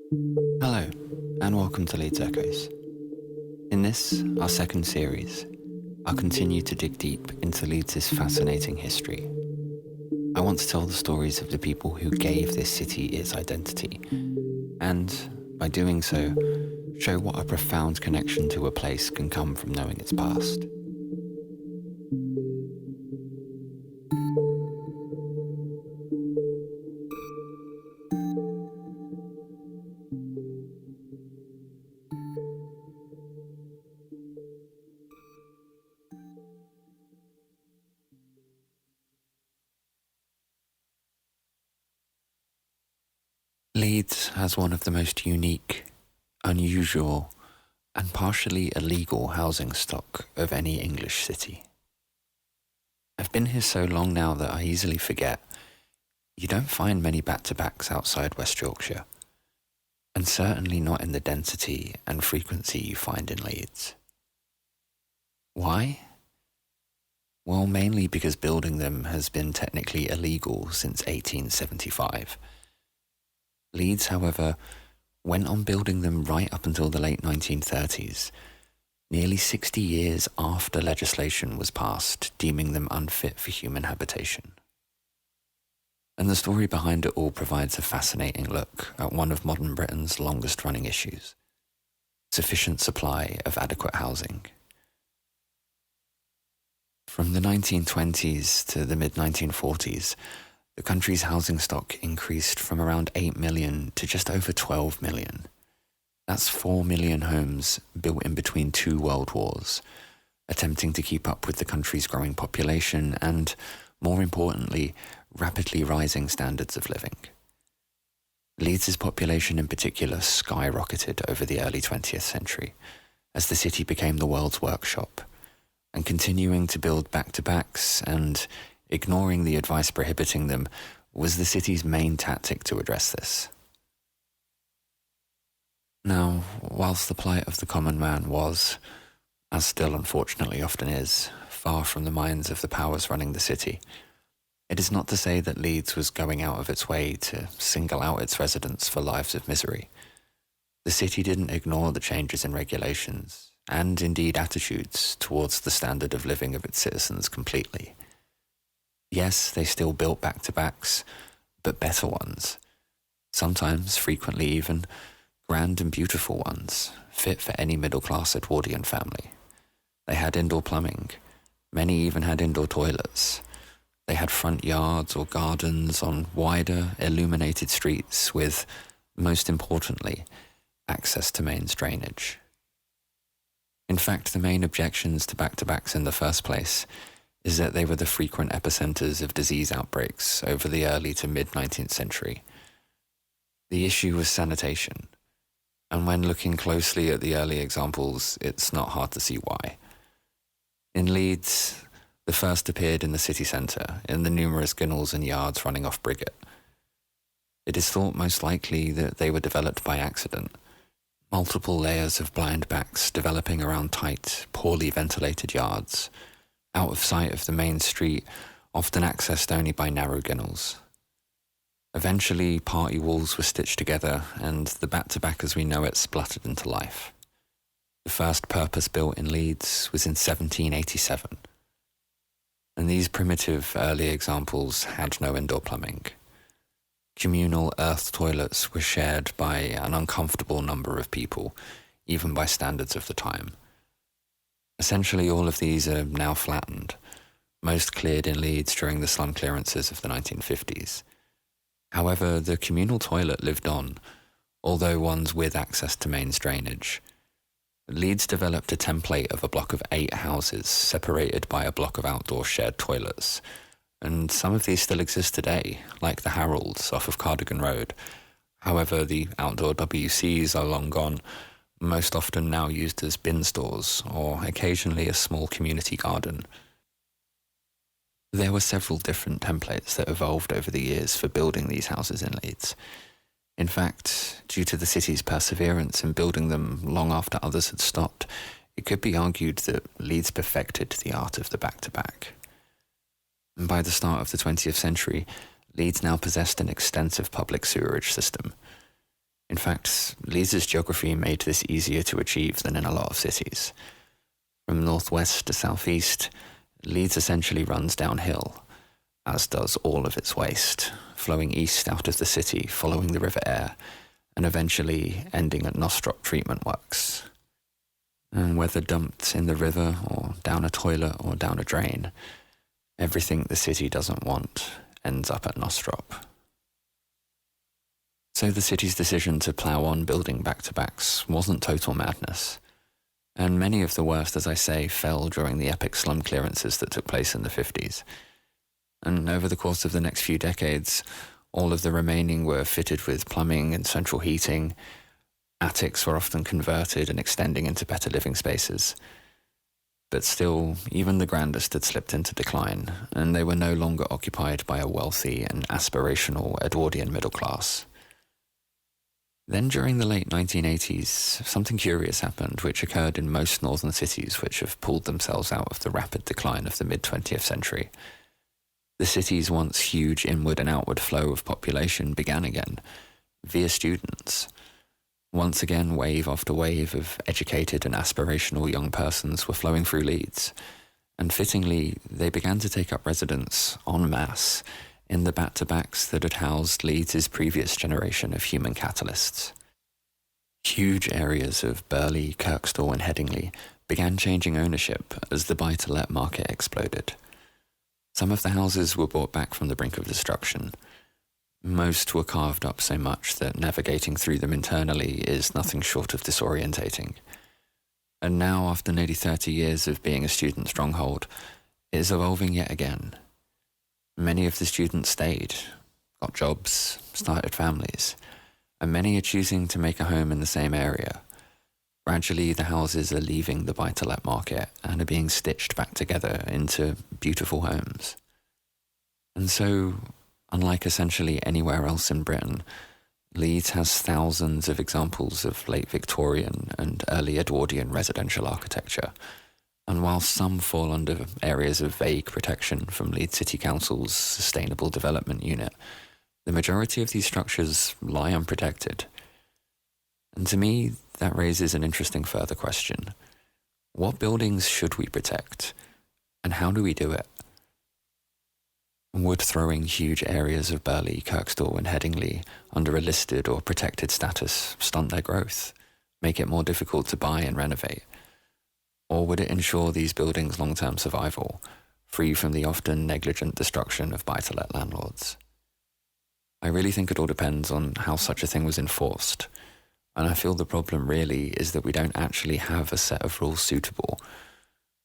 Hello, and welcome to Leeds Echoes. In this, our second series, I'll continue to dig deep into Leeds' fascinating history. I want to tell the stories of the people who gave this city its identity, and, by doing so, show what a profound connection to a place can come from knowing its past. Leeds has one of the most unique, unusual, and partially illegal housing stock of any English city. I've been here so long now that I easily forget. You don't find many back-to-backs outside West Yorkshire, and certainly not in the density and frequency you find in Leeds. Why? Well, mainly because building them has been technically illegal since 1875. Leeds, however, went on building them right up until the late 1930s, nearly 60 years after legislation was passed deeming them unfit for human habitation. And the story behind it all provides a fascinating look at one of modern Britain's longest-running issues: sufficient supply of adequate housing. From the 1920s to the mid-1940s, the country's housing stock increased from around 8 million to just over 12 million. That's 4 million homes built in between two world wars, attempting to keep up with the country's growing population and, more importantly, rapidly rising standards of living. Leeds' population in particular skyrocketed over the early 20th century as the city became the world's workshop, and continuing to build back-to-backs and ignoring the advice prohibiting them was the city's main tactic to address this. Now, whilst the plight of the common man was, as still unfortunately often is, far from the minds of the powers running the city, it is not to say that Leeds was going out of its way to single out its residents for lives of misery. The city didn't ignore the changes in regulations, and indeed attitudes, towards the standard of living of its citizens completely. Yes, they still built back-to-backs, but better ones. Sometimes, frequently even, grand and beautiful ones, fit for any middle-class Edwardian family. They had indoor plumbing. Many even had indoor toilets. They had front yards or gardens on wider, illuminated streets with, most importantly, access to mains drainage. In fact, the main objections to back-to-backs in the first place is that they were the frequent epicenters of disease outbreaks over the early to mid-19th century. The issue was sanitation, and when looking closely at the early examples, it's not hard to see why. In Leeds, the first appeared in the city centre, in the numerous gunnels and yards running off Briggate. It is thought most likely that they were developed by accident, multiple layers of blind backs developing around tight, poorly ventilated yards, out of sight of the main street, often accessed only by narrow gunnels. Eventually, party walls were stitched together, and the back-to-back as we know it spluttered into life. The first purpose-built in Leeds was in 1787. And these primitive early examples had no indoor plumbing. Communal earth toilets were shared by an uncomfortable number of people, even by standards of the time. Essentially, all of these are now flattened, most cleared in Leeds during the slum clearances of the 1950s. However, the communal toilet lived on, although ones with access to mains drainage. Leeds developed a template of a block of 8 houses separated by a block of outdoor shared toilets, and some of these still exist today, like the Harolds off of Cardigan Road. However, the outdoor WCs are long gone, most often now used as bin stores or occasionally a small community garden. There were several different templates that evolved over the years for building these houses in Leeds. In fact, due to the city's perseverance in building them long after others had stopped, it could be argued that Leeds perfected the art of the back-to-back. And by the start of the 20th century, Leeds now possessed an extensive public sewerage system. In fact, Leeds' geography made this easier to achieve than in a lot of cities. From northwest to southeast, Leeds essentially runs downhill, as does all of its waste, flowing east out of the city, following the River Aire, and eventually ending at Nostrop Treatment Works. And whether dumped in the river, or down a toilet, or down a drain, everything the city doesn't want ends up at Nostrop. So the city's decision to plough on building back-to-backs wasn't total madness. And many of the worst, as I say, fell during the epic slum clearances that took place in the 50s. And over the course of the next few decades, all of the remaining were fitted with plumbing and central heating. Attics were often converted and extending into better living spaces. But still, even the grandest had slipped into decline, and they were no longer occupied by a wealthy and aspirational Edwardian middle class. Then during the late 1980s, something curious happened, which occurred in most northern cities which have pulled themselves out of the rapid decline of the mid-20th century. The city's once huge inward and outward flow of population began again, via students. Once again, wave after wave of educated and aspirational young persons were flowing through Leeds, and fittingly, they began to take up residence en masse in the back-to-backs that had housed Leeds' previous generation of human catalysts. Huge areas of Burley, Kirkstall and Headingley began changing ownership as the buy-to-let market exploded. Some of the houses were brought back from the brink of destruction. Most were carved up so much that navigating through them internally is nothing short of disorientating. And now, after nearly 30 years of being a student stronghold, it is evolving yet again. Many of the students stayed, got jobs, started families, and many are choosing to make a home in the same area. Gradually, the houses are leaving the buy-to-let market and are being stitched back together into beautiful homes. And so, unlike essentially anywhere else in Britain, Leeds has thousands of examples of late Victorian and early Edwardian residential architecture. And while some fall under areas of vague protection from Leeds City Council's Sustainable Development Unit, the majority of these structures lie unprotected. And to me, that raises an interesting further question. What buildings should we protect? And how do we do it? Would throwing huge areas of Burley, Kirkstall and Headingley under a listed or protected status stunt their growth, make it more difficult to buy and renovate? Or would it ensure these buildings' long-term survival, free from the often negligent destruction of buy-to-let landlords? I really think it all depends on how such a thing was enforced, and I feel the problem really is that we don't actually have a set of rules suitable.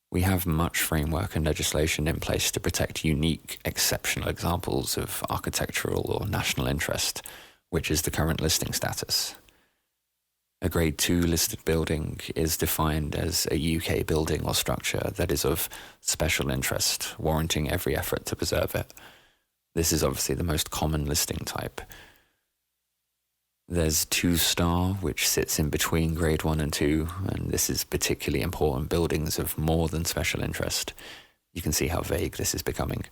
We have much framework and legislation in place to protect unique, exceptional examples of architectural or national interest, which is the current listing status. A Grade 2 listed building is defined as a UK building or structure that is of special interest, warranting every effort to preserve it. This is obviously the most common listing type. There's 2-star, which sits in between Grade 1 and 2, and this is particularly important buildings of more than special interest. You can see how vague this is becoming.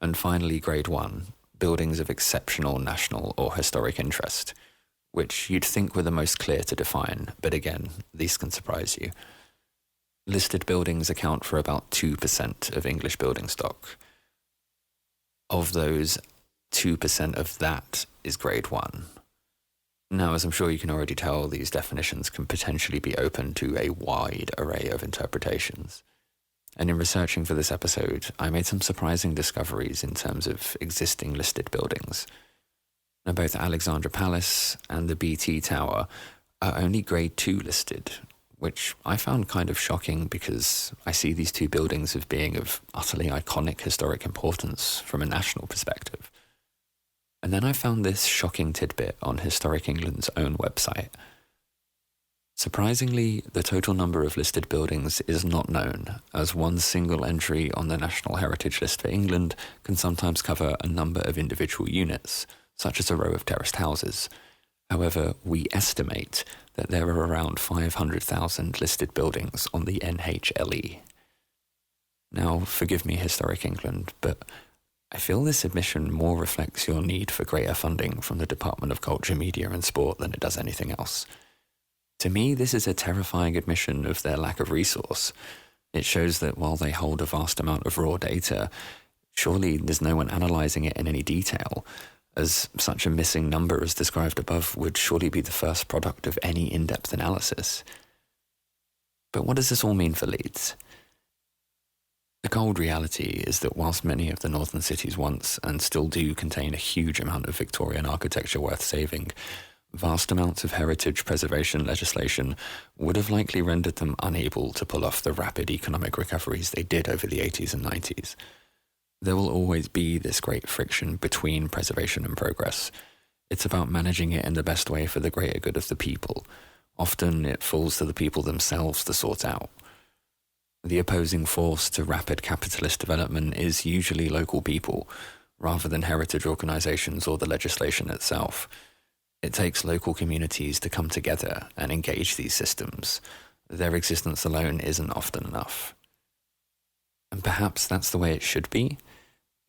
And finally, Grade 1, buildings of exceptional national or historic interest, which you'd think were the most clear to define, but again, these can surprise you. Listed buildings account for about 2% of English building stock. Of those, 2% of that is Grade 1. Now, as I'm sure you can already tell, these definitions can potentially be open to a wide array of interpretations. And in researching for this episode, I made some surprising discoveries in terms of existing listed buildings. Now, both Alexandra Palace and the BT Tower are only Grade 2 listed, which I found kind of shocking because I see these two buildings as being of utterly iconic historic importance from a national perspective. And then I found this shocking tidbit on Historic England's own website. Surprisingly, the total number of listed buildings is not known, as one single entry on the National Heritage List for England can sometimes cover a number of individual units, such as a row of terraced houses. However, we estimate that there are around 500,000 listed buildings on the NHLE. Now, forgive me, Historic England, but I feel this admission more reflects your need for greater funding from the Department of Culture, Media and Sport than it does anything else. To me, this is a terrifying admission of their lack of resource. It shows that while they hold a vast amount of raw data, surely there's no one analysing it in any detail, as such a missing number as described above would surely be the first product of any in-depth analysis. But what does this all mean for Leeds? The cold reality is that whilst many of the northern cities once and still do contain a huge amount of Victorian architecture worth saving, vast amounts of heritage preservation legislation would have likely rendered them unable to pull off the rapid economic recoveries they did over the 80s and 90s. There will always be this great friction between preservation and progress. It's about managing it in the best way for the greater good of the people. Often it falls to the people themselves to sort out. The opposing force to rapid capitalist development is usually local people, rather than heritage organisations or the legislation itself. It takes local communities to come together and engage these systems. Their existence alone isn't often enough. And perhaps that's the way it should be.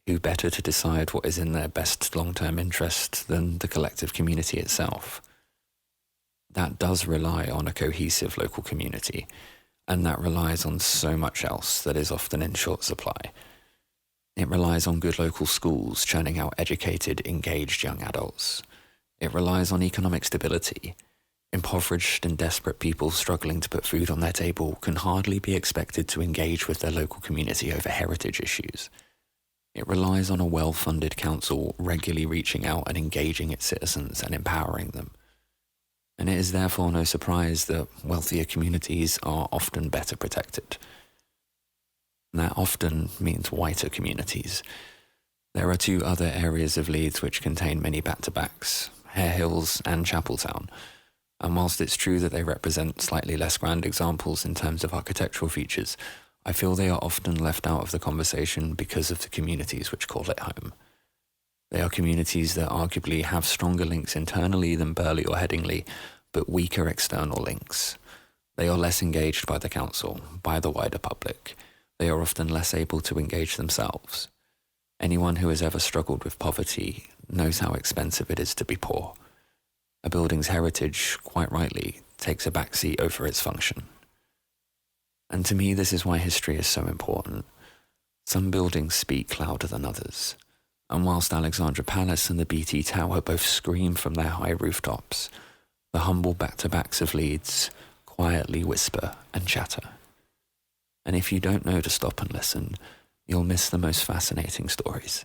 Who better to decide what is in their best long-term interest than the collective community itself? That does rely on a cohesive local community, and that relies on so much else that is often in short supply. It relies on good local schools churning out educated, engaged young adults. It relies on economic stability. Impoverished and desperate people struggling to put food on their table can hardly be expected to engage with their local community over heritage issues. It relies on a well-funded council regularly reaching out and engaging its citizens and empowering them. And it is therefore no surprise that wealthier communities are often better protected. And that often means whiter communities. There are two other areas of Leeds which contain many back-to-backs, Hare Hills and Chapeltown, and whilst it's true that they represent slightly less grand examples in terms of architectural features, I feel they are often left out of the conversation because of the communities which call it home. They are communities that arguably have stronger links internally than Burley or Headingley, but weaker external links. They are less engaged by the council, by the wider public. They are often less able to engage themselves. Anyone who has ever struggled with poverty knows how expensive it is to be poor. A building's heritage, quite rightly, takes a backseat over its function. And to me, this is why history is so important. Some buildings speak louder than others. And whilst Alexandra Palace and the BT Tower both scream from their high rooftops, the humble back-to-backs of Leeds quietly whisper and chatter. And if you don't know to stop and listen, you'll miss the most fascinating stories.